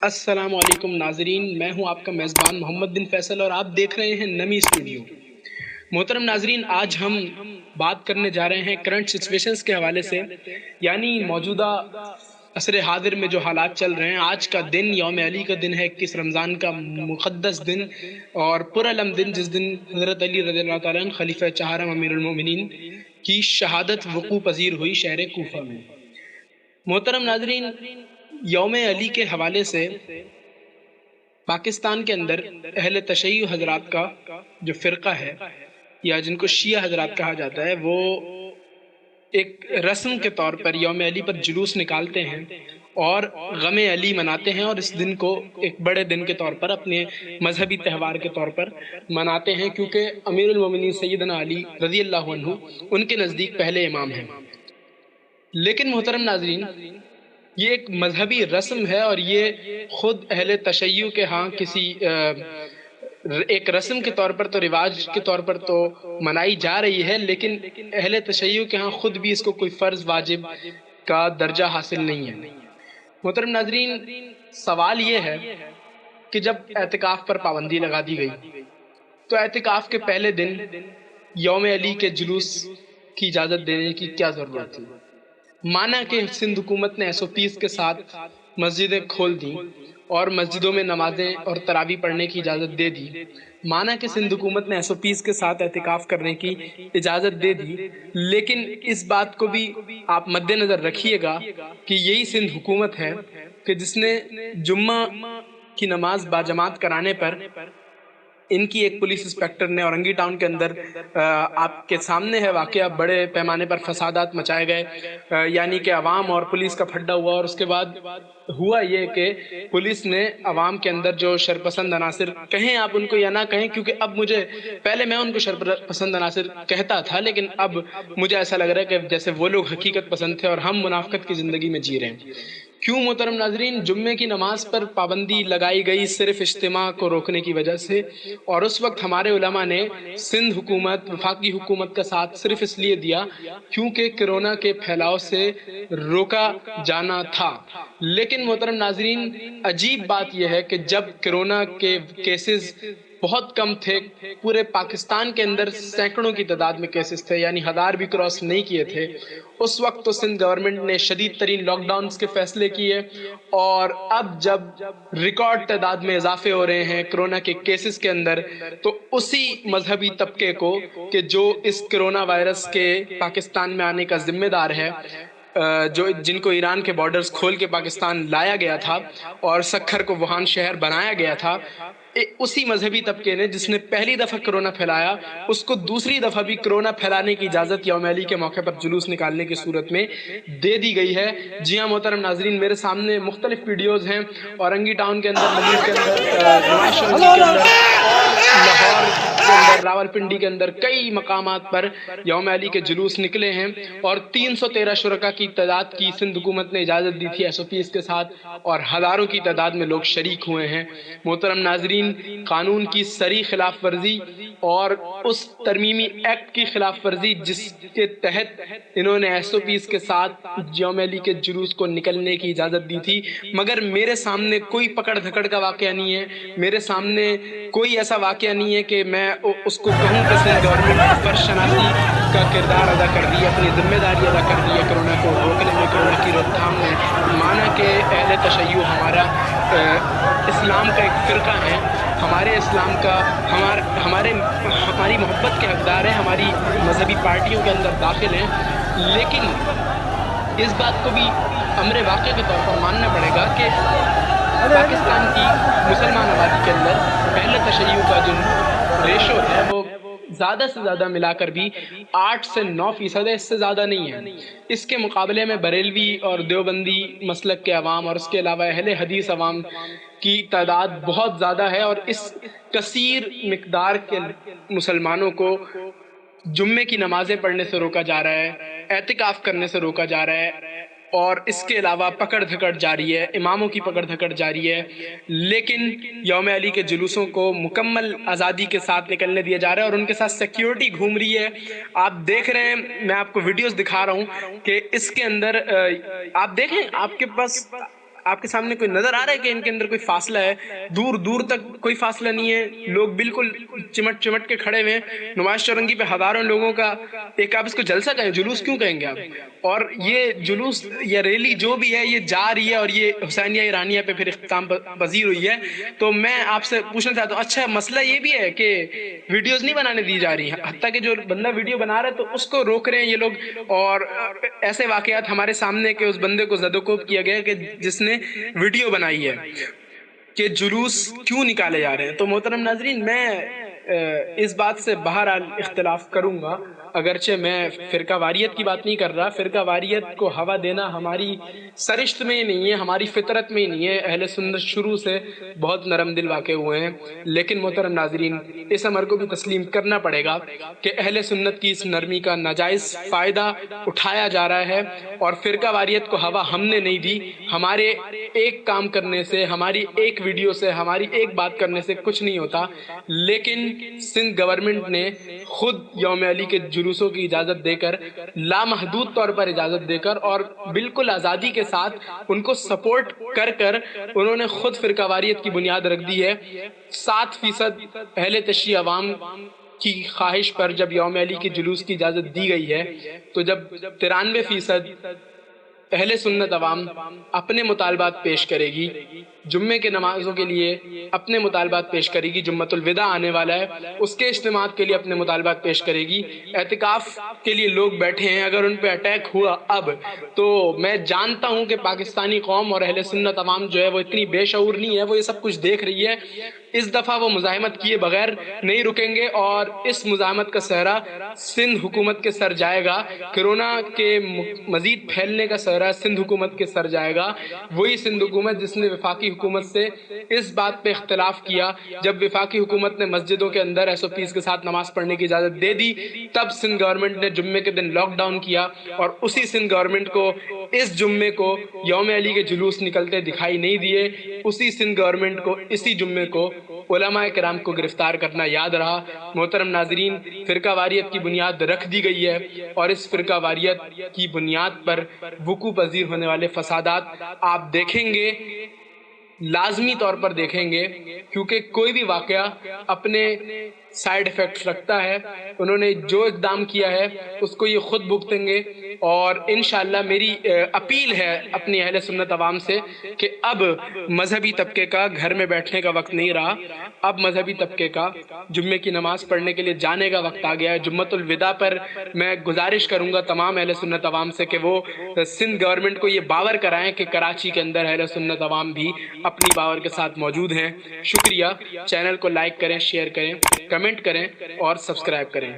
السلام علیکم ناظرین، میں ہوں آپ کا میزبان محمد بن فیصل اور آپ دیکھ رہے ہیں نمی اسٹوڈیو۔ محترم ناظرین، آج ہم بات کرنے جا رہے ہیں کرنٹ سچویشنز کے حوالے سے، یعنی موجودہ عصر حاضر میں جو حالات چل رہے ہیں۔ آج کا دن یوم علی کا دن ہے، 21 رمضان کا مقدس دن اور پرعلم دن، جس دن حضرت علی رضی اللہ تعالیٰ عنہ خلیفہ چہارم امیر المومنین کی شہادت وقوع پذیر ہوئی شہر کوفہ میں۔ محترم ناظرین، یوم علی کے حوالے سے پاکستان کے اندر اہل تشیع حضرات کا جو فرقہ ہے یا جن کو شیعہ حضرات کہا جاتا ہے، وہ ایک رسم کے طور پر یوم علی پر جلوس نکالتے ہیں اور غم علی مناتے ہیں، اور اس دن کو ایک بڑے دن کے طور پر اپنے مذہبی تہوار کے طور پر مناتے ہیں، کیونکہ امیر المومنین سیدنا علی رضی اللہ عنہ ان کے نزدیک پہلے امام ہیں۔ لیکن محترم ناظرین، یہ ایک مذہبی رسم ہے اور یہ خود اہل تشیع کے ہاں کسی ایک رسم کے طور پر تو رواج کے طور پر تو منائی جا رہی ہے، لیکن اہل تشیع کے ہاں خود بھی اس کو کوئی فرض واجب کا درجہ حاصل نہیں ہے۔ محترم ناظرین، سوال یہ ہے کہ جب اعتکاف پر پابندی لگا دی گئی تو اعتکاف کے پہلے دن یوم علی کے جلوس کی اجازت دینے کی کیا ضرورت تھی؟ مانا کہ سندھ حکومت نے SOPs کے ساتھ مسجدیں کھول دیں اور مسجدوں میں نمازیں اور تراویح پڑھنے کی اجازت دے دی، مانا کہ سندھ حکومت نے SOPs کے ساتھ اعتکاف کرنے کی اجازت دے دی، لیکن اس بات کو بھی آپ مد نظر رکھیے گا کہ یہی سندھ حکومت ہے کہ جس نے جمعہ کی نماز باجماعت کرانے پر ان کی ایک پولیس انسپیکٹر نے اورنگی ٹاؤن کے اندر آپ کے سامنے ہے واقعہ، بڑے پیمانے پر فسادات مچائے گئے، یعنی کہ عوام اور پولیس کا پھڈا ہوا، اور اس کے بعد ہوا یہ کہ پولیس نے عوام کے اندر جو شرپسند عناصر، کہیں آپ ان کو یا نہ کہیں، کیونکہ اب مجھے پہلے میں ان کو شرپسند عناصر کہتا تھا، لیکن اب مجھے ایسا لگ رہا ہے کہ جیسے وہ لوگ حقیقت پسند تھے اور ہم منافقت کی زندگی میں جی رہے ہیں۔ کیوں محترم ناظرین؟ جمعے کی نماز پر پابندی لگائی گئی صرف اجتماع کو روکنے کی وجہ سے، اور اس وقت ہمارے علماء نے سندھ حکومت، وفاقی حکومت کا ساتھ صرف اس لیے دیا کیونکہ کرونا کے پھیلاؤ سے روکا جانا تھا۔ لیکن محترم ناظرین، عجیب بات یہ ہے کہ جب کرونا کے کیسز بہت کم تھے، پورے پاکستان کے اندر سینکڑوں کی تعداد میں کیسز تھے، یعنی 1000 بھی کراس نہیں کیے تھے، اس وقت تو سندھ گورنمنٹ نے شدید ترین لاک ڈاؤنز کے فیصلے کیے، اور اب جب ریکارڈ تعداد میں اضافے ہو رہے ہیں کرونا کے کیسز کے اندر، تو اسی مذہبی طبقے کو کہ جو اس کرونا وائرس کے پاکستان میں آنے کا ذمہ دار ہے، جن کو ایران کے بارڈرز کھول کے پاکستان لایا گیا تھا اور سکھر کو ووہان شہر بنایا گیا تھا، اسی مذہبی طبقے نے جس نے پہلی دفعہ کرونا پھیلایا، اس کو دوسری دفعہ بھی کرونا پھیلانے کی اجازت یوم علی کے موقع پر جلوس نکالنے کی صورت میں دے دی گئی ہے۔ جی ہاں محترم ناظرین، میرے سامنے مختلف ویڈیوز ہیں، اورنگی ٹاؤن کے اندر، ملیر کے اندر، نواز شریف کے اندر، اور لاہور کے اندر، راولپنڈی کے اندر کئی مقامات پر یوم علی کے جلوس نکلے ہیں، اور 313 شرکاء کی تعداد کی سندھ حکومت نے اجازت دی تھی SOPs کے ساتھ، اور ہزاروں کی تعداد میں لوگ شریک ہوئے ہیں۔ محترم ناظرین، قانون کی صریح خلاف ورزی اور اس ترمیمی ایکٹ کی خلاف ورزی جس کے تحت انہوں نے SOPs کے ساتھ یوم علی کے جلوس کو نکلنے کی اجازت دی تھی، مگر میرے سامنے کوئی پکڑ دھکڑ کا واقعہ نہیں ہے، میرے سامنے کوئی ایسا واقعہ نہیں ہے کہ میں اس کو کہوں کہ سندھ گورنمنٹ فرض شناسی کا کردار ادا کر رہی ہے، اپنی ذمہ داری ادا کر رہی ہے کرونا کو روکنے میں، کرونا کی روک تھام میں۔ مانا کہ اہل تشیع ہمارا اسلام کا ایک فرقہ ہے، ہمارے اسلام کا ہماری محبت کے حقدار ہیں، ہماری مذہبی پارٹیوں کے اندر داخل ہیں، لیکن اس بات کو بھی امر واقع کے طور پر ماننا پڑے گا کہ پاکستان کی مسلمان آبادی کے اندر اہل تشیع کا جو ریشو ہے وہ زیادہ سے زیادہ ملا کر بھی 8 سے 9% ہے، اس سے زیادہ نہیں ہے۔ اس کے مقابلے میں بریلوی اور دیوبندی مسلک کے عوام اور اس کے علاوہ اہل حدیث عوام کی تعداد بہت زیادہ ہے، اور اس کثیر مقدار کے مسلمانوں کو جمعے کی نمازیں پڑھنے سے روکا جا رہا ہے، اعتکاف کرنے سے روکا جا رہا ہے، اور اس کے علاوہ پکڑ دھکڑ جاری ہے، اماموں کی پکڑ دھکڑ جاری ہے، لیکن یوم علی کے جلوسوں کو مکمل آزادی کے ساتھ نکلنے دیا جا رہا ہے، اور ان کے ساتھ سیکیورٹی گھوم رہی ہے۔ آپ دیکھ رہے ہیں، میں آپ کو ویڈیوز دکھا رہا ہوں کہ اس کے اندر آپ دیکھیں، آپ کے پاس آپ کے سامنے کوئی نظر آ رہا ہے کہ ان کے اندر کوئی فاصلہ ہے؟ دور دور تک کوئی فاصلہ نہیں ہے، لوگ بالکل چمٹ چمٹ کے کھڑے ہوئے ہیں نماز چورنگی پہ، ہزاروں لوگوں کا ایک، آپ اس کو جلسہ کہیں، جلوس کیوں کہیں گے آپ؟ اور یہ جلوس یا ریلی جو بھی ہے یہ جا رہی ہے، اور یہ حسینیہ ایرانیہ پہ پھر اختتام پذیر ہوئی ہے۔ تو میں آپ سے پوچھنا چاہتا ہوں، اچھا مسئلہ یہ بھی ہے کہ ویڈیوز نہیں بنانے دی جا رہی ہیں، حتیٰ کہ جو بندہ ویڈیو بنا رہا ہے تو اس کو روک رہے ہیں یہ لوگ، اور ایسے واقعات ہمارے سامنے کہ اس بندے کو زد و کوب کیا گیا کہ جس نے ویڈیو بنائی ہے کہ جلوس کیوں نکالے جا رہے ہیں۔ تو محترم ناظرین، میں اس بات سے بہرحال اختلاف کروں گا، اگرچہ میں فرقہ واریت کی بات نہیں کر رہا، فرقہ واریت کو ہوا دینا ہماری سرشت میں ہی نہیں ہے، ہماری فطرت میں ہی نہیں ہے، اہل سنت شروع سے بہت نرم دل واقع ہوئے ہیں۔ لیکن محترم ناظرین، اس امر کو بھی تسلیم کرنا پڑے گا کہ اہل سنت کی اس نرمی کا ناجائز فائدہ اٹھایا جا رہا ہے، اور فرقہ واریت کو ہوا ہم نے نہیں دی۔ ہمارے ایک کام کرنے سے، ہماری ایک ویڈیو سے، ہماری ایک بات کرنے سے کچھ نہیں ہوتا، لیکن سندھ گورنمنٹ نے خود یوم علی کے جلوسوں کی اجازت دے کر، لامحدود طور پر اجازت دے کر، اور بالکل آزادی کے ساتھ ان کو سپورٹ کر کر انہوں نے خود فرقہ واریت کی بنیاد رکھ دی ہے۔ 7% اہل تشیع عوام کی خواہش پر جب یوم علی کے جلوس کی اجازت دی گئی ہے، تو جب 93% اہل سنت عوام اپنے مطالبات پیش کرے گی، جمعے کے نمازوں کے لیے اپنے مطالبات پیش کرے گی، جمعۃ الوداع آنے والا ہے، اس کے اجتماعات کے لیے اپنے مطالبات پیش کرے گی، اعتکاف کے لیے لوگ بیٹھے ہیں، اگر ان پہ اٹیک ہوا اب، تو میں جانتا ہوں کہ پاکستانی قوم اور اہل سنت عوام جو ہے وہ اتنی بے شعور نہیں ہے، وہ یہ سب کچھ دیکھ رہی ہے۔ اس دفعہ وہ مزاحمت کیے بغیر نہیں رکیں گے، اور اس مزاحمت کا صحرا سندھ حکومت کے سر جائے گا، کرونا کے مزید پھیلنے کا صحرا سندھ حکومت کے سر جائے گا، وہی سندھ حکومت جس نے وفاقی حکومت سے اس بات پہ اختلاف کیا، جب وفاقی حکومت نے مسجدوں کے اندر SOPs کے ساتھ نماز پڑھنے کی اجازت دے دی، تب سندھ گورنمنٹ نے جمعے کے دن لاک ڈاؤن کیا، اور اسی سندھ گورنمنٹ کو اس جمعے کو یوم علی کے جلوس نکلتے دکھائی نہیں دیے، اسی سندھ گورنمنٹ کو اسی جمعے کو علماء کرام کو گرفتار کرنا یاد رہا۔ محترم ناظرین، فرقہ واریت کی بنیاد رکھ دی گئی ہے، اور اس فرقہ واریت کی بنیاد پر وقوع پذیر ہونے والے فسادات آپ دیکھیں گے، لازمی طور پر دیکھیں گے، کیونکہ کوئی بھی واقعہ اپنے سائیڈ ایفیکٹس رکھتا ہے۔ انہوں نے جو اقدام کیا ہے اس کو یہ خود بھگتیں گے، اور انشاءاللہ میری اپیل ہے اپنی اہل سنت عوام سے کہ اب مذہبی طبقے کا گھر میں بیٹھنے کا وقت نہیں رہا، اب مذہبی طبقے کا جمعے کی نماز پڑھنے کے لیے جانے کا وقت آ گیا ہے۔ جمعۃ الوداع پر میں گزارش کروں گا تمام اہل سنت عوام سے کہ وہ سندھ گورنمنٹ کو یہ باور کرائیں کہ کراچی کے اندر اہل سنت عوام بھی اپنی باور کے ساتھ موجود ہیں۔ شکریہ، چینل کو لائک کریں، شیئر کریں، کمنٹ کریں اور سبسکرائب کریں۔